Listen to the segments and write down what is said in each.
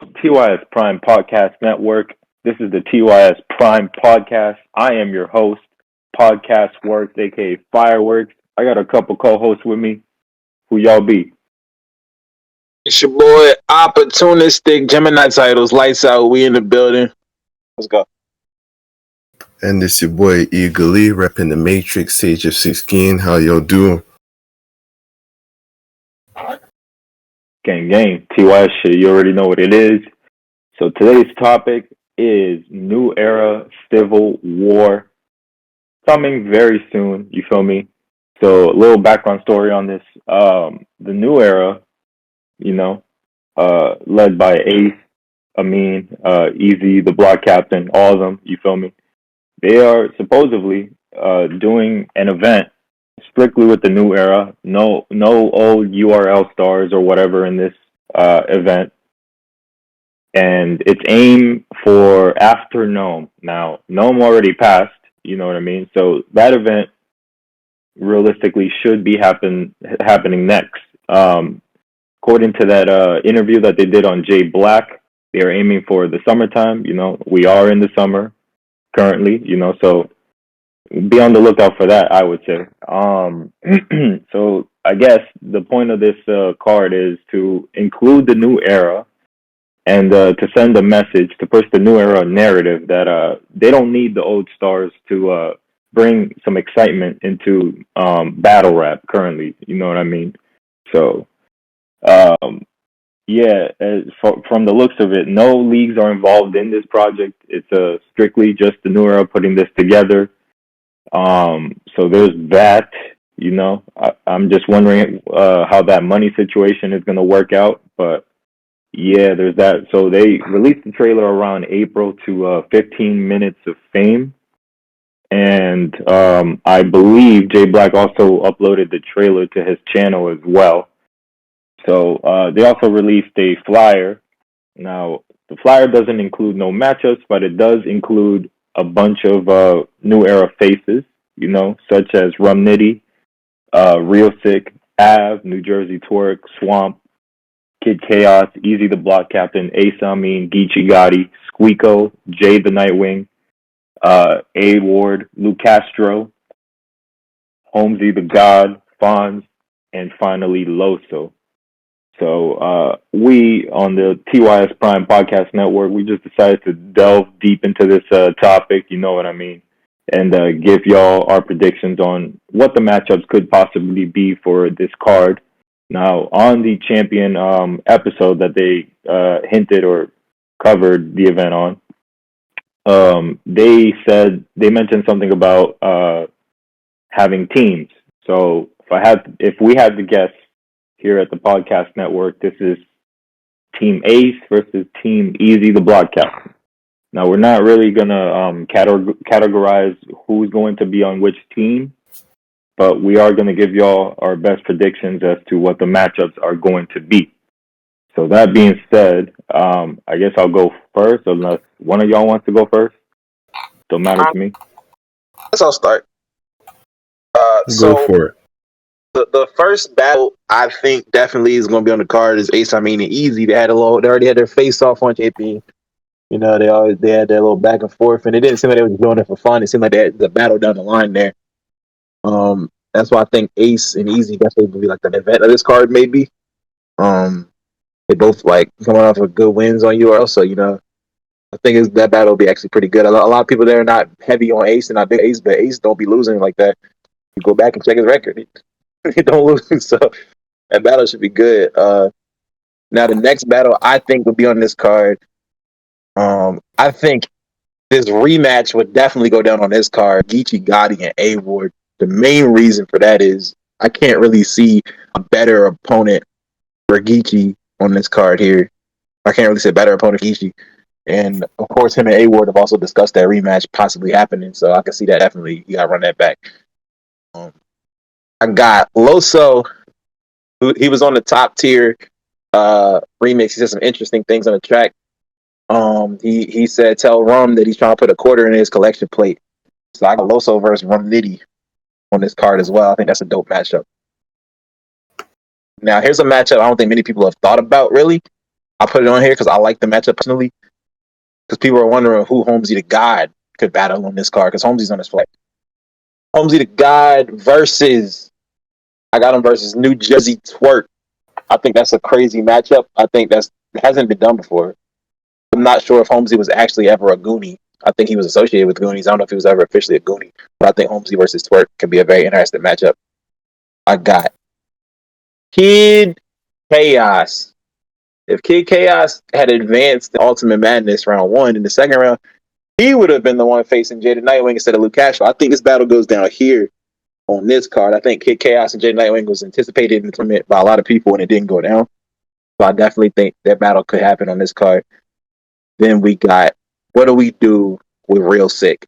TYS Prime Podcast Network. This is the TYS Prime Podcast. I am your host, Podcast Works, aka Fireworks. I got a couple co-hosts with me. Who y'all be? It's your boy Oppatunethisstick, Gemini titles, lights out, we in the building. Let's go. And this your boy Eagle Lee, repping the Matrix, Sage of 16. How y'all doing? Gang. TYS shit, you already know what it is. So today's topic is New Era Civil War. Coming very soon, you feel me? So a little background story on this. The New Era, led by Ace, Amin, Easy, the block captain, all of them, you feel me? They are supposedly doing an event strictly with the New Era. No old URL stars or whatever in this event. And it's aimed for after Gnome. Now, Gnome already passed, you know what I mean? So that event realistically should be happening next. According to that interview that they did on Jay Black, they are aiming for the summertime. We are in the summer currently, so be on the lookout for that, I would say. So I guess the point of this card is to include the New Era and to send a message to push the New Era narrative that they don't need the old stars to bring some excitement into battle rap currently. You know what I mean? So, from the looks of it, no leagues are involved in this project. It's strictly just the New Era putting this together. So there's that. I'm just wondering how that money situation is going to work out, but yeah, there's that. So they released the trailer around April to 15 minutes of fame. And I believe Jay Black also uploaded the trailer to his channel as well. So they also released a flyer. Now, the flyer doesn't include no matchups, but it does include a bunch of New Era faces, such as Rum Nitty, Real Sick, Av, New Jersey Twerk, Swamp, Kid Chaos, Easy the Block Captain, Ace Amin, Geechee Gotti, Squeako, Jay the Nightwing, A Ward, Lou Castro, Holmesy the God, Fonz, and finally Loso. So we on the TYS Prime Podcast Network, we just decided to delve deep into this topic, you know what I mean, and give y'all our predictions on what the matchups could possibly be for this card. Now, on the champion episode that they hinted or covered the event on, they mentioned something about having teams. So if we had to guess here at the podcast network, this is Team Ace versus Team Easy the Block Captain. Now, we're not really gonna categorize who's going to be on which team, but we are going to give y'all our best predictions as to what the matchups are going to be. So that being said, I guess I'll go first, unless one of y'all wants to go first. Don't matter to me. I guess I'll start. Go for it. The first battle I think definitely is going to be on the card is Ace Amin and Easy. They already had their face off on JP. They had that little back and forth, and it didn't seem like they were just doing it for fun. It seemed like they had the battle down the line there. That's why I think Ace and Easy definitely will be like the event of this card, maybe. They both like coming off of good wins on URL, so I think that battle will be actually pretty good. A lot of people there are not heavy on Ace and not big Ace, but Ace don't be losing like that. You go back and check his record, he don't lose, so that battle should be good. Now the next battle I think will be on this card. I think this rematch would definitely go down on this card. Geechee Gotti and A Ward. The main reason for that is I can't really see a better opponent for Geechee on this card here. I can't really see a better opponent for Geechee. And of course, him and A Ward have also discussed that rematch possibly happening, so I can see that definitely. You got to run that back. I got Loso. He was on the top tier remix. He said some interesting things on the track. He said, "Tell Rum that he's trying to put a quarter in his collection plate." So I got Loso versus Rum Nitty on this card as well. I think that's a dope matchup. Now, here's a matchup I don't think many people have thought about, really. I put it on here because I like the matchup personally. Because people are wondering who Holmesy the God could battle on this card. Because Holmesy's on this flight. Holmesy the God versus I got him versus New Jersey Twerk. I think that's a crazy matchup. I think that hasn't been done before. I'm not sure if Holmesy was actually ever a Goonie. I think he was associated with Goonies. I don't know if he was ever officially a Goonie. But I think Holmesy versus Twerk can be a very interesting matchup. I got Kid Chaos. If Kid Chaos had advanced the Ultimate Madness round 1 in the second round, he would have been the one facing Jaden Nightwing instead of Luke Castro. I think this battle goes down here on this card. I think Kid Chaos and Jaden Nightwing was anticipated in the tournament by a lot of people and it didn't go down. So I definitely think that battle could happen on this card. Then we got, what do we do with Real Sick?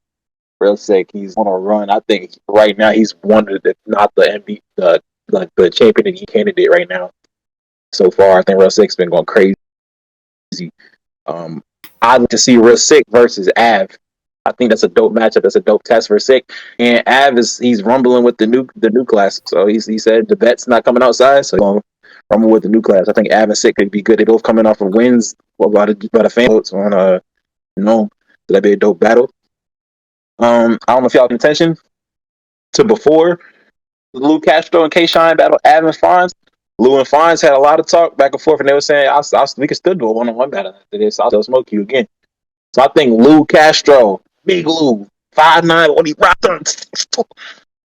Real Sick, he's on a run. I think right now he's one of the, not the MVP, the champion of the candidate right now. So far, I think Real Sick's been going crazy. I'd like to see Real Sick versus Av. I think that's a dope matchup. That's a dope test for Sick. And Av he's rumbling with the new class. So he said the bet's not coming outside. So he's going to rumble with the new class. I think Av and Sick could be good. They both coming off of wins by the fan votes on so that'd be a dope battle. I don't know if y'all paying attention to before the Lou Castro and K-Shine battle, Av and Fonz. Lou and Fonz had a lot of talk back and forth, and they were saying, we could still do a one-on-one battle after this. I'll smoke you again. So I think Lou Castro, Big Lou, 5'9", when he rocked on.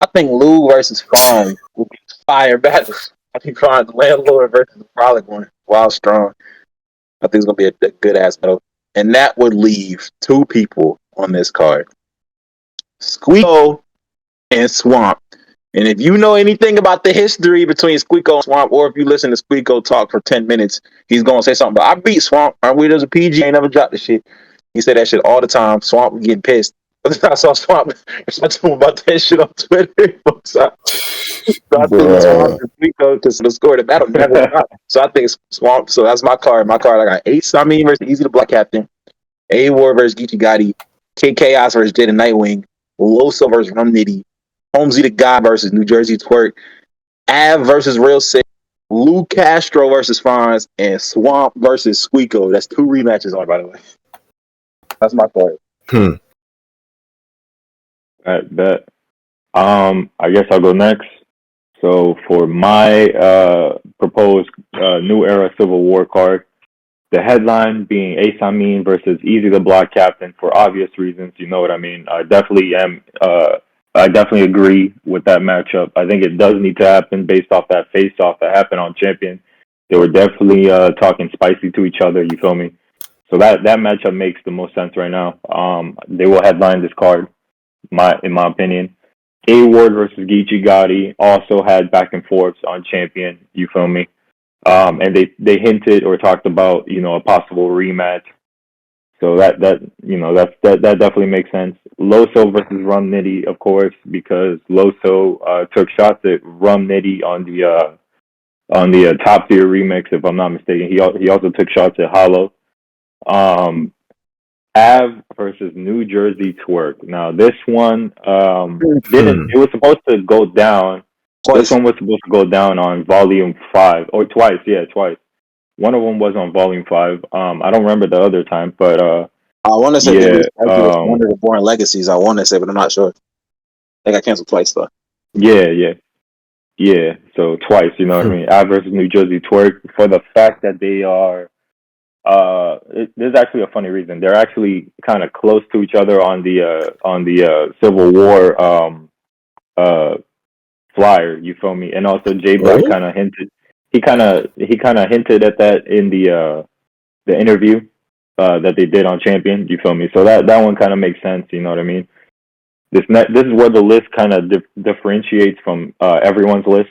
I think Lou versus Fonz will be fire battle. I think Fonz Landlord versus the Frolic one, Wild Strong. I think it's going to be a good-ass battle. And that would leave 2 people on this card. Squeako and Swamp. And if you know anything about the history between Squeako and Swamp, or if you listen to Squeako talk for 10 minutes, he's going to say something about, I beat Swamp. Aren't we? There's a PG. Ain't never dropped the shit. He said that shit all the time. Swamp was getting pissed. I saw Swamp. I told him about that shit on Twitter. So I think Swamp and Squeako because the score, the battle never dropped. So I think it's Swamp. So that's my card. My card, I got Ace Amin versus Easy the Black Captain, A War versus Geechee Gotti, K Chaos versus Jaden Nightwing, Loso versus Rum Nitty, Holmesy the God versus New Jersey Twerk, Av versus Real Sick, Lou Castro versus Fonz, and Swamp versus Squeako. That's 2 rematches on, by the way. That's my card. Bet. I guess I'll go next. So for my proposed New Era Civil War card, the headline being Ace Amin versus Easy the Block Captain for obvious reasons. You know what I mean? I definitely agree with that matchup. I think it does need to happen based off that face-off that happened on Champion. They were definitely talking spicy to each other, you feel me? So that matchup makes the most sense right now. They will headline this card, in my opinion. A Ward versus Geechee Gotti also had back and forths on Champion, you feel me? And they hinted or talked about, a possible rematch. So that definitely makes sense. Loso versus Rum Nitty, of course, because Loso took shots at Rum Nitty on the Top Tier remix, if I'm not mistaken. He also took shots at Hollow. Av versus New Jersey Twerk. Now this one didn't. It was supposed to go down. Twice. This one was supposed to go down on Volume 5 or twice. Yeah, twice. One of them was on Volume 5. I don't remember the other time, but I want to say it was one of the Born Legacies. I want to say, but I'm not sure. They got canceled twice though. Yeah. So twice, you know what I mean? Av versus New Jersey Twerk for the fact that they are. There's actually a funny reason. They're actually kind of close to each other on the Civil War flyer. You feel me? And also Jay Black kind of hinted. He kind of hinted at that in the interview that they did on Champion. You feel me? So that one kind of makes sense. You know what I mean? This is where the list kind of differentiates from everyone's list.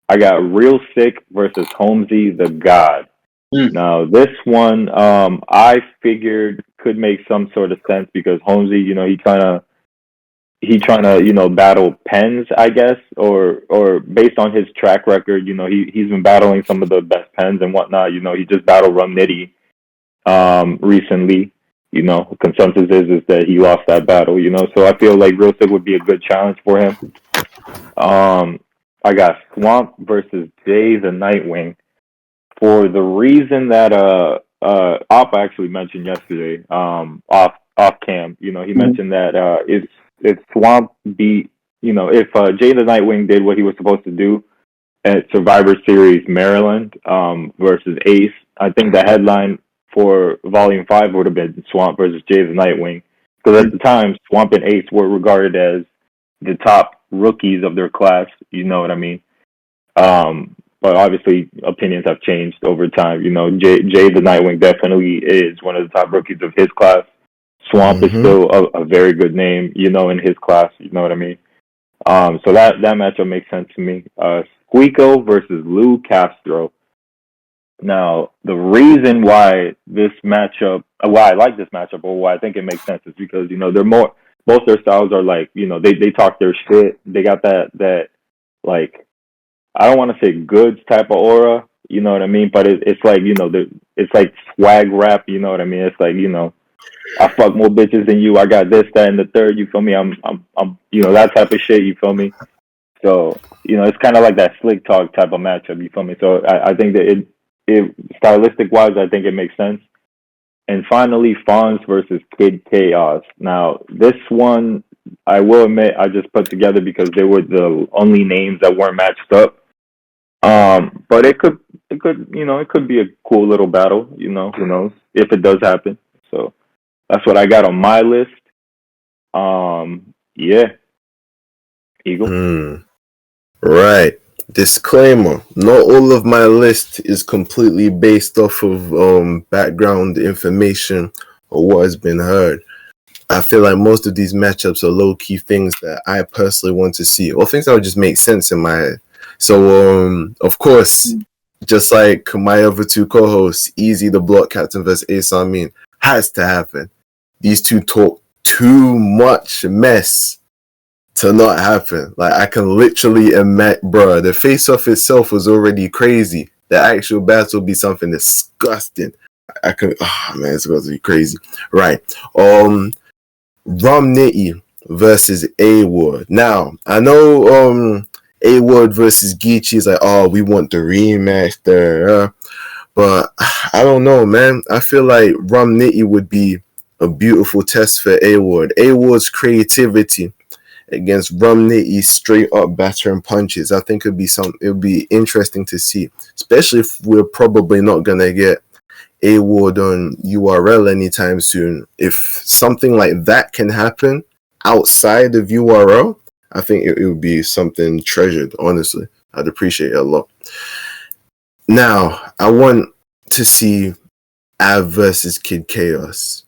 I got Real Sick versus Holmesy the God. Now this one, I figured could make some sort of sense because Holmesy, he trying to battle pens, I guess, or based on his track record, he's been battling some of the best pens and whatnot. He just battled Rum Nitty recently. Consensus is that he lost that battle. So I feel like Real Sick would be a good challenge for him. I got Swamp versus Jay the Nightwing. For the reason that Op actually mentioned yesterday, off cam. You know, he mentioned that if Swamp beat, you know, if Jay the Nightwing did what he was supposed to do at Survivor Series Maryland versus Ace, I think the headline for Volume 5 would have been Swamp versus Jay the Nightwing. Because at the time, Swamp and Ace were regarded as the top rookies of their class. You know what I mean? But obviously, opinions have changed over time. You know, Jay the Nightwing definitely is one of the top rookies of his class. Swamp is still a very good name, you know, in his class. You know what I mean? So that matchup makes sense to me. Squeako versus Lou Castro. Now, the reason why this matchup, why I like this matchup, or why I think it makes sense, is because, you know, both their styles are like, you know, they talk their shit. They got that like, I don't want to say goods type of aura, you know what I mean? But it's like, you know, it's like swag rap, you know what I mean? It's like, you know, I fuck more bitches than you. I got this, that, and the third. You feel me? I'm, you know, that type of shit. You feel me? So, you know, it's kind of like that slick talk type of matchup. You feel me? So I think that it stylistic wise, I think it makes sense. And finally, Fonz versus Kid Chaos. Now, this one, I will admit, I just put together because they were the only names that weren't matched up. But it could, you know, it could be a cool little battle. You know, who knows if it does happen. So that's what I got on my list. Yeah, Eagle. Right. Disclaimer: not all of my list is completely based off of background information or what has been heard. I feel like most of these matchups are low-key things that I personally want to see, or things that would just make sense in my head. So, of course, just like my other two co-hosts, Easy the Block Captain versus Ace Amin, has to happen. These two talk too much mess to not happen. Like, I can literally imagine, bro, the face-off itself was already crazy. The actual battle will be something disgusting. I can, oh man, it's going to be crazy. Right. Rum Nitty versus A-Ward. Now, I know A-Ward versus Geechee is like, oh, we want the rematch there. But I don't know, man. I feel like Rum Nitty would be a beautiful test for A-Ward. A-Ward's creativity against Rum Nitty's straight up battering punches. I think it would be interesting to see, especially if we're probably not gonna get A-Ward on URL anytime soon. If something like that can happen outside of URL, I think it would be something treasured, honestly. I'd appreciate it a lot. Now, I want to see Av versus Kid Chaos.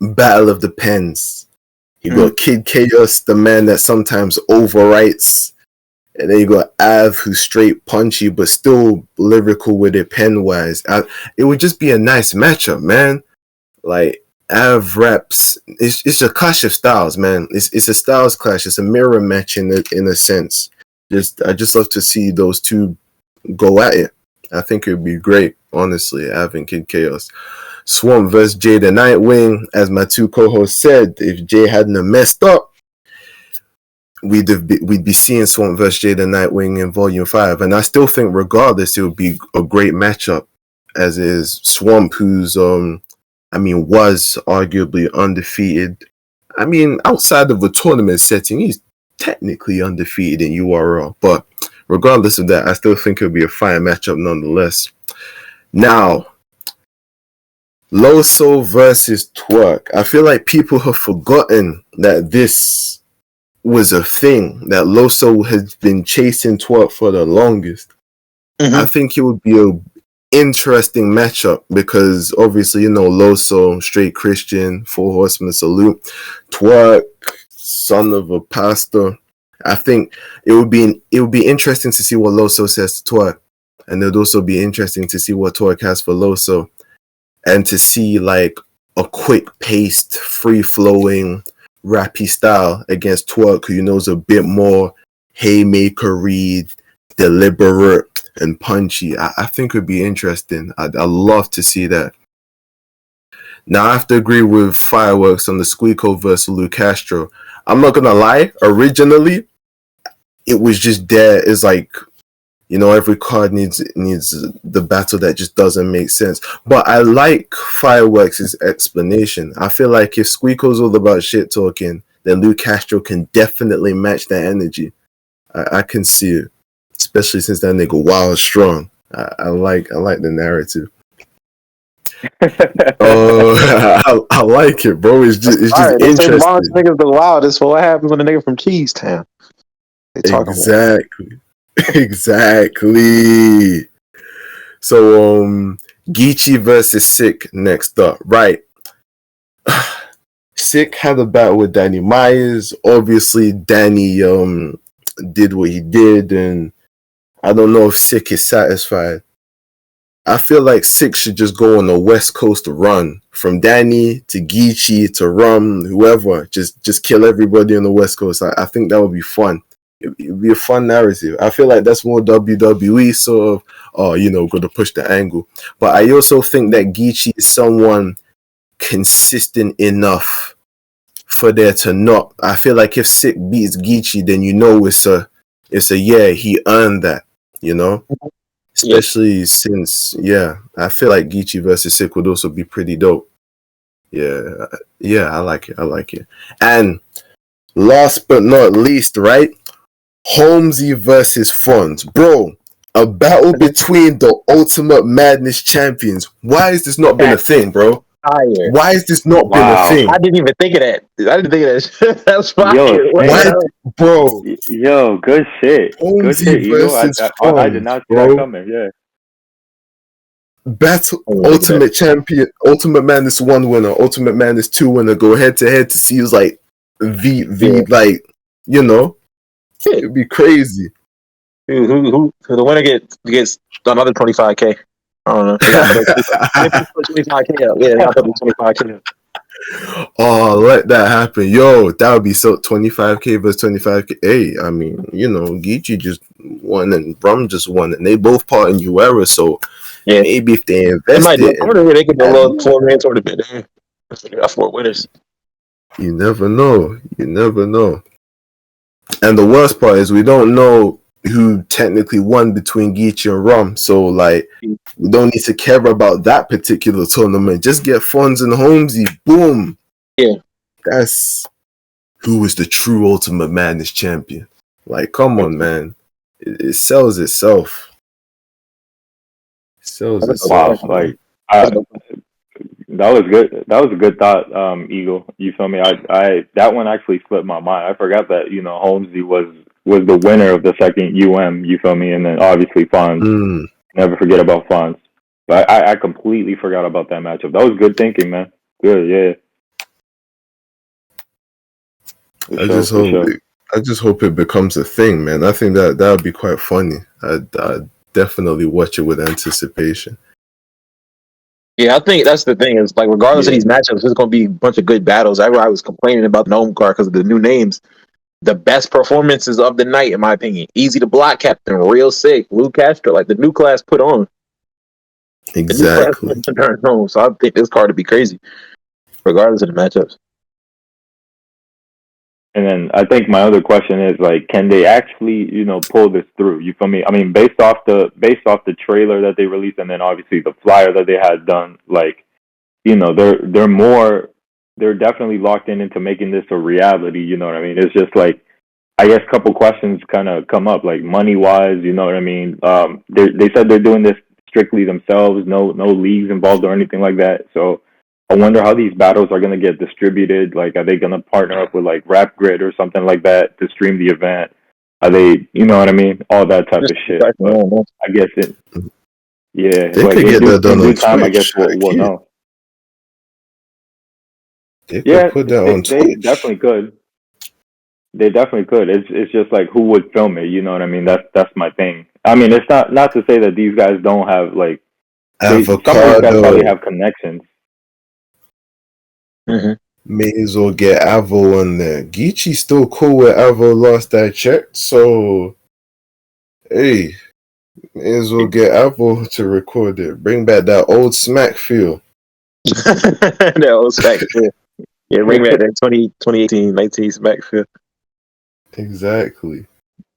Battle of the Pens. You got Kid Chaos, the man that sometimes overwrites. And then you got Av, who's straight punchy, but still lyrical with it pen-wise. It would just be a nice matchup, man. Like, Av raps, it's a clash of styles, man. It's a styles clash. It's a mirror match in a sense. I just love to see those two go at it. I think it would be great, honestly, Av and Kid Chaos. Swamp versus Jay the Nightwing, as my two co-hosts said, if Jay hadn't messed up, we'd be seeing Swamp versus Jay the Nightwing in Volume 5. And I still think, regardless, it would be a great matchup, as is Swamp, who's was arguably undefeated. I mean, outside of a tournament setting, he's technically undefeated in URL. But regardless of that, I still think it would be a fine matchup nonetheless. Now, Loso versus Twerk. I feel like people have forgotten that this was a thing, that Loso has been chasing Twerk for the longest. I think it would be an interesting matchup because obviously, you know, Loso, straight Christian, 4 Horsemen salute. Twerk, son of a pastor. I think it would be interesting to see what Loso says to Twerk. And it would also be interesting to see what Twerk has for Loso. And to see like a quick-paced, free-flowing, rappy style against Twerk, who knows a bit more haymaker read, deliberate and punchy. I think it would be interesting. I'd love to see that. Now, I have to agree with Fireworks on the Squeako versus Lou Castro. I'm not gonna lie, originally, it was just there. It's like, You know, every card needs the battle that just doesn't make sense. But I like Fireworks' explanation. I feel like if Squeako's all about shit talking, then Lou Castro can definitely match that energy. I can see it, especially since that nigga wild strong. I like the narrative. I like it, bro. It's just interesting. Niggas the wildest. So what happens when a nigga from Cheese Town? They talk Exactly. Exactly. So Geechee versus Sick next up. Right. Sick had a battle with Danny Myers. Obviously, Danny did what he did, and I don't know if Sick is satisfied. I feel like Sick should just go on a West Coast run from Danny to Geechee to Rum, whoever. Just kill everybody on the West Coast. I think that would be fun. It'd be a fun narrative. I feel like that's more WWE sort of, going to push the angle. But I also think that Geechee is someone consistent enough for there to not. I feel like if Sick beats Geechee, then it's a yeah, he earned that, Especially since, I feel like Geechee versus Sick would also be pretty dope. Yeah, I like it. And last but not least, right? Holmesy versus Fonz. Bro, a battle between the Ultimate Madness champions. Why has this not been a thing, bro? Fire. Why has this not been a thing? I didn't even think of that. That's fire. Bro. Yo, good shit. Holmesy good shit, Eagle. I did not see that coming, yeah. Battle Ultimate Champion, Ultimate Madness 1 winner, Ultimate Madness 2 winner go head to head to see who's like like, it'd be crazy. Who the winner gets another 25K. I don't know. 25K. Yeah, 25K. Oh, let that happen. Yo, that would be so 25K versus 25K. Hey, I mean, Geechee just won and Brum just won, and they both part in UERA, so maybe if they invest they could do a little tournament tournament. They got 4 winners. You never know. And the worst part is we don't know who technically won between Geechee and Rum, so like we don't need to care about that particular tournament. Just get Fonz and Holmesy, boom. Yeah, that's who is the true Ultimate Madness champion. Like, come on, man, it sells itself. Wow, like that was good. That was a good thought, Eagle. You feel me? I that one actually slipped my mind. I forgot that Holmesy was the winner of the second You feel me? And then obviously Fonz. Never forget about Fonz. But I completely forgot about that matchup. That was good thinking, man. Good, yeah. I just hope it becomes a thing, man. I think that would be quite funny. I'd definitely watch it with anticipation. Yeah, I think that's the thing. Is like regardless of these matchups, there's going to be a bunch of good battles. I was complaining about the Gnome card because of the new names. The best performances of the night, in my opinion. Easy to block, Captain, real sick. Lou Castro, like the new class put on. Exactly. So I think this card would be crazy, regardless of the matchups. And then I think my other question is like, can they actually, pull this through? You feel me? I mean, based off the trailer that they released, and then obviously the flyer that they had done, like, they're definitely locked into making this a reality. You know what I mean? It's just like, I guess a couple questions kind of come up, like money wise. You know what I mean? They said they're doing this strictly themselves, no leagues involved or anything like that. So I wonder how these battles are going to get distributed. Like, are they going to partner up with like Rap Grid or something like that to stream the event? Are they, you know what I mean? All that type of shit. But I guess it, yeah. They could get that done on Twitch. I guess we'll know. They could put that on Twitch. They definitely could. They definitely could. It's just like who would film it. You know what I mean? That's my thing. I mean, it's not to say that these guys don't have like. Some of these guys probably have connections. Mm-hmm. May as well get Avo on there. Geechee's still cool with Avo last I checked, so hey, may as well get Avo to record it. Bring back that old smack feel. That old smack feel. Yeah, bring back that 2018, 19 smack feel. Exactly.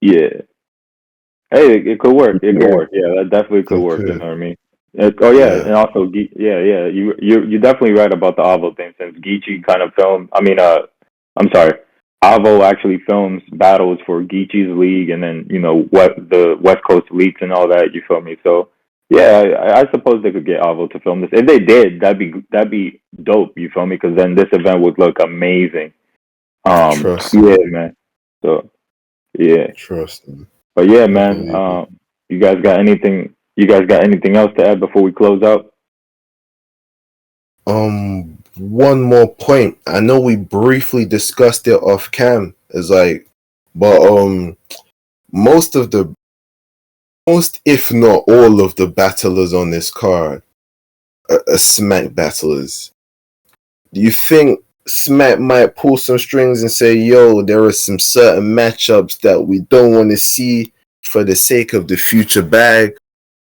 Yeah. Hey, it could work. It could Yeah. work. Yeah, that definitely could work. You Okay. know what I mean? Oh yeah, Yeah. and also yeah. You definitely right about the Avo thing since Geechee kind of filmed. I mean, I'm sorry, Avo actually films battles for Geechee's league, and then what the West Coast leagues and all that. You feel me? So yeah, I suppose they could get Avo to film this. If they did, that'd be dope. You feel me? Because then this event would look amazing. Trust Yeah, me. man. So yeah. Trust me. But yeah, I man. believe you. You guys got anything? You guys got anything else to add before we close out? One more point. I know we briefly discussed it off cam. It's like, but most of the most, if not all of the battlers on this card are Smack battlers. Do you think Smack might pull some strings and say, yo, there are some certain matchups that we don't want to see for the sake of the future bag?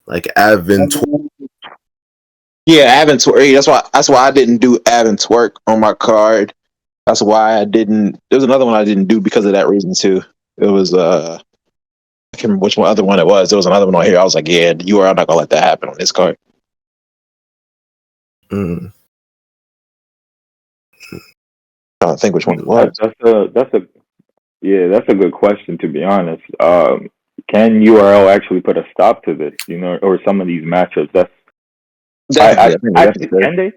Like Avon. Yeah, Avon Twerk. That's why I didn't do Avon Twerk on my card. That's why I didn't. There's another one I didn't do because of that reason too. It was I can't remember which one other one it was. There was another one on here. I was like, yeah, you are not gonna let that happen on this card. Mm. I don't think which one it was. That's a good question, to be honest. Can URL actually put a stop to this? Or some of these matchups? Definitely, I think they Actually, definitely could. can they?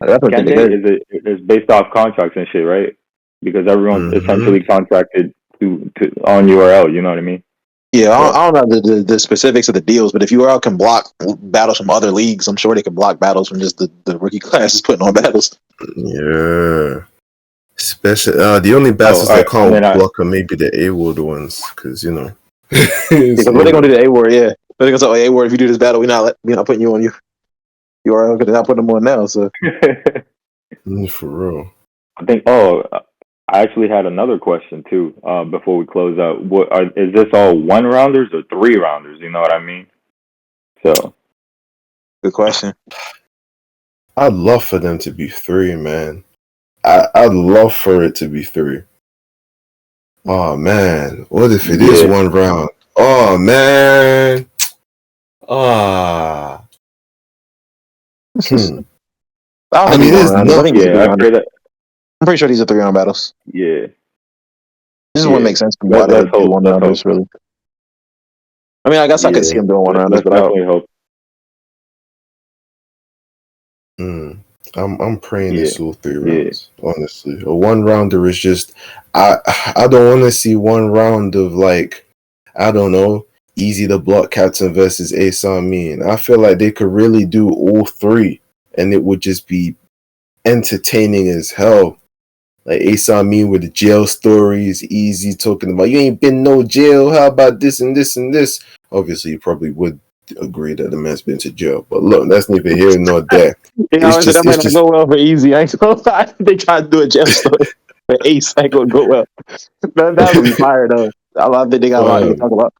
I definitely Can think they they? could. It's based off contracts and shit, right? Because everyone's Mm-hmm. essentially contracted to on URL. You know what I mean? Yeah, So I don't know the specifics of the deals, but if URL can block battles from other leagues, I'm sure they can block battles from just the rookie class putting on battles. Yeah. Especially the only all battles they right, and then can't block are maybe the A-World ones, because it's Because what they gonna do A-World. to A-Ward, yeah. They're gonna say, oh, A-Ward, if you do this battle, we're not putting you on URL because they're not putting them on now. So For real. I think. I actually had another question too. Before we close out, is this all one rounders or three rounders? You know what I mean? So good question. I'd love for them to be 3, man. I'd love for it to be 3. Oh man, what if it is yeah, 1 round? Oh man. Ah. Hmm. I don't I think mean, these one there's rounders. I think these are nothing. yeah. three I rounders. feel that. I'm pretty sure these are 3 round battles. Yeah, This is what yeah. makes sense to me why they Let's would do hope. one Let's hope. rounders. Really, I mean, I guess I could see Yeah, them doing one rounders, let's but I hope. definitely hope. Hmm. I'm praying Yeah, it's all 3 yeah. rounds. Honestly, a 1 rounder is just I don't want to see 1 round of like, I don't know, easy to block Captain versus Ace on me. And I feel like they could really do all 3, and it would just be entertaining as hell. Like Ace on me with the jail stories, easy talking about you ain't been no jail. How about this and this and this? Obviously, you probably would agree that the man's been to jail, but look, that's neither here nor there. Yeah, I said that might It's not just go well for Easy. I ain't gonna lie. They tried to do a jail story for Ace. Ain't gonna go well. That would be fire though. I think they got a lot to fun. talk about.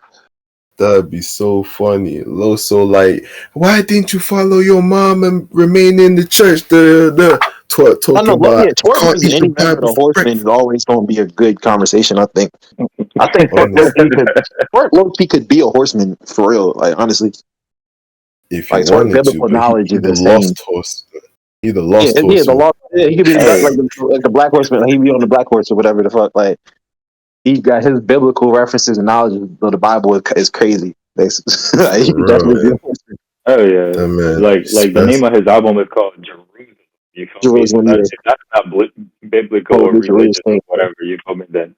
That'd be so funny. Loso, like, why didn't you follow your mom and remain in the church? I know, Talking but about yeah, I twerk can't versus eat the any member of Bible the for Horsemen is breakfast. always going to be a good conversation. I think twerk low Honestly, key could be a Horseman for real. Like honestly, if you like twerk wanted to, biblical but knowledge he is the insane. lost horse. He the Yeah, lost yeah, the horseman. law. Yeah, he could be the black, Hey, like the Black Horseman. Like, he be on the Black Horse or whatever the fuck. Like he got his biblical references and knowledge of the Bible is crazy. Like, he For could real, definitely be a man. Horseman. oh yeah. That man Like the name special. of his album is called Jerusalem. You feel me? Jerusalem, yeah, If that's not biblical or totally religious or Jerusalem. whatever, you feel me? Then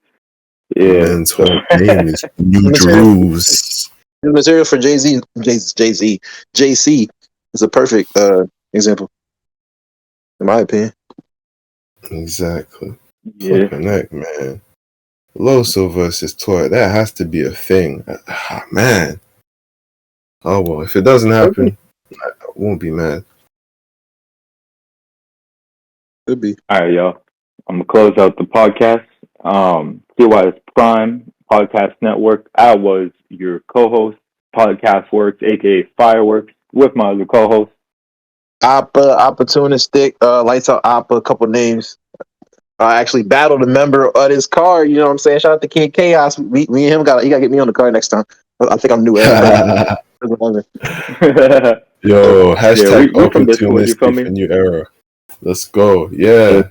The yeah. man's So whole name is New Material, Jerusalem. material for JC is a perfect example, in my opinion. Exactly. yeah. Flipping heck, man. Loso versus Toy. That has to be a thing. Ah, man. Oh well, if it doesn't happen, I won't be mad. Could be. All right, y'all. I'm gonna close out the podcast. CYS Prime Podcast Network. I was your co-host, Podcast Works, aka Fireworks, with my other co-host. Oppatunethisstick, Lights Out Oppa, a couple names. I actually battled a member of this card. You know what I'm saying? Shout out to Kid Chaos. Me and him he gotta get me on the card next time. I think I'm new era. Yo, hashtag we from Discord. You feel opportunistic me? for new era. Let's go. Yeah,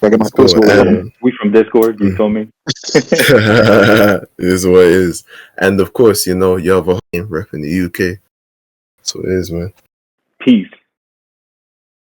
I get my let's go. pussy over We from Discord. You feel me? It is what it is. And of course, you know, you have a repping the UK. So it is, man. Peace.